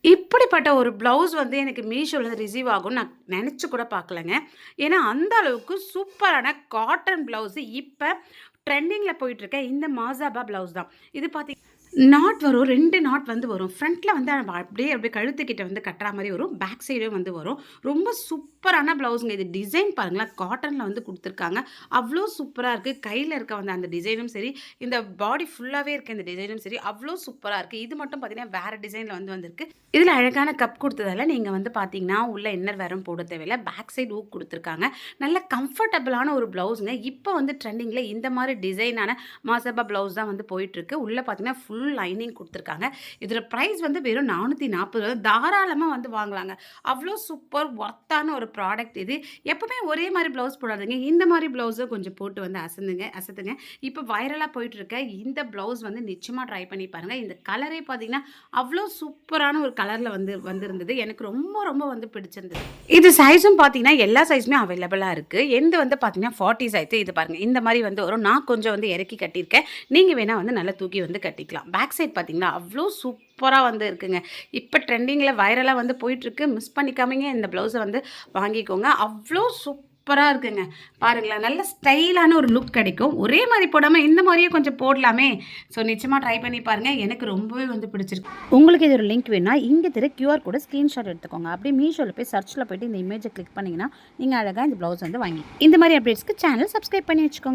இப்படிப்பட்ட ஒரு ப்ளவுஸ் வந்து எனக்கு மீஷோல ரிசீவ் ஆகும்னு நான் நெனச்சு கூட பார்க்கலங்க. ஏன்னா, அந்த அளவுக்கு சூப்பரான காட்டன் ப்ளவுஸ் இப்ப ட்ரெண்டிங்ல போயிட்டுருக்க இந்த மாசாபா ப்ளவுஸ் தான். இது பாத்தீ நாட் வரும். 2 நாட் வந்து வரும். ஃப்ரண்ட்ல வந்து அப்படியே கழுத்துக்கிட்ட வந்து கட்டுறா மாரி வரும். பேக் சைடும் வந்து வரும். ரொம்ப சூப்பரான ப்ளவுஸுங்க. இது டிசைன் பாருங்களேன். காட்டன்ல வந்து குடுத்துருக்காங்க. அவ்ளோ சூப்பரா இருக்கு. கையில இருக்க வந்து அந்த டிசைனும் சரி, இந்த பாடி ஃபுல்லாவே இருக்க இந்த டிசைனும் சரி, அவ்ளோ சூப்பரா இருக்கு. இது மட்டும் பார்த்தீங்கன்னா, வேற டிசைன்ல வந்து வந்திருக்கு. இதுல அழகான கப் குடுத்ததால, நீங்க வந்து பார்த்தீங்கன்னா, உள்ள இன்னர் வேரும் போட தேவையில்ல. பேக் சைடு ஹூக் குடுத்துருக்காங்க. நல்ல கம்ஃபர்டபுளான ஒரு ப்ளவுஸுங்க. இப்ப வந்து ட்ரெண்டிங்ல இந்த மாரி டிசைனான மாசபா ப்ளவுஸ் தான் வந்து போயிட்டுருக்கு. உள்ள பார்த்தீங்கன்னா, ஃபுல் லைனிங் குடுத்துருக்காங்க. இதோட பிரைஸ் வந்து வெறும் 440 தாராளமா வந்து வாங்கலாங்க. அவ்ளோ சூப்பர் ஒர்த்தான ஒரு ப்ராடக்ட் இது. எப்பவுமே ஒரே மாரி ப்ளவுஸ் போடாதீங்க. இந்த மாரி ப்ளவுஸ கொஞ்சம் போட்டு வந்து அசத்துங்க. இப்ப வைரலா போயிட்டுருக்க இந்த ப்ளவுஸ் வந்து நிச்சயமா ட்ரை பண்ணி பாருங்க. இந்த கலரே பார்த்தீங்கன்னா, அவ்ளோ சூப்பரான ஒரு கலர்ல வந்து வந்திருந்தது. எனக்கு ரொம்ப வந்து பிடிச்சிருந்தது. இது சைஸும் பார்த்தீங்கன்னா, எல்லா சைஸுமே அவைலபிளா இருக்கு. என்து வந்து பார்த்தீங்கன்னா 40 சைஸ். இது பாருங்க. இந்த மாரி வந்து வரும். நான் கொஞ்சம் வந்து இறக்கி கட்டியிருக்கேன். நீங்க வேணா வந்து நல்லா தூக்கி வந்து கட்டிக்கலாம். பேக் சைட் பார்த்தீங்களா, அவ்ளோ சூப்பரா வந்து இருக்குங்க. இப்ப ட்ரெண்டிங்ல வைரலா வந்து போயிட்டுருக்கு. மிஸ் பண்ணிக்காமங்க இந்த ப்ளவுஸ வந்து வாங்கிக்கோங்க. அவ்ளோ சூப்பரா இருக்குங்க. பாருங்களேன், நல்ல ஸ்டைலான ஒரு லுக் கிடைக்கும். ஒரே மாரி போடாம இந்த மாரியே கொஞ்சம் போடலாமே! ஸோ நிச்சயமா ட்ரை பண்ணி பாருங்க. எனக்கு ரொம்பவே வந்து பிடிச்சிருக்கு. உங்களுக்கு இது ஒரு லிங்க் வேணும்னா, இங்க தெரிய கியூஆர் கோட ஸ்கிரீன்ஷாட் எடுத்துக்கோங்க. அப்படியே மீஷோல போய் சர்ச்ல போயிட்டு இந்த இமேஜ கிளிக் பண்ணீங்கன்னா, நீங்க அழகா இந்த ப்ளவுஸ் வந்து இந்த மாரி அப்டேட்ஸ்க்கு சேனல் சப்ஸ்கிரைப் பண்ணி வச்சுக்கோங்க.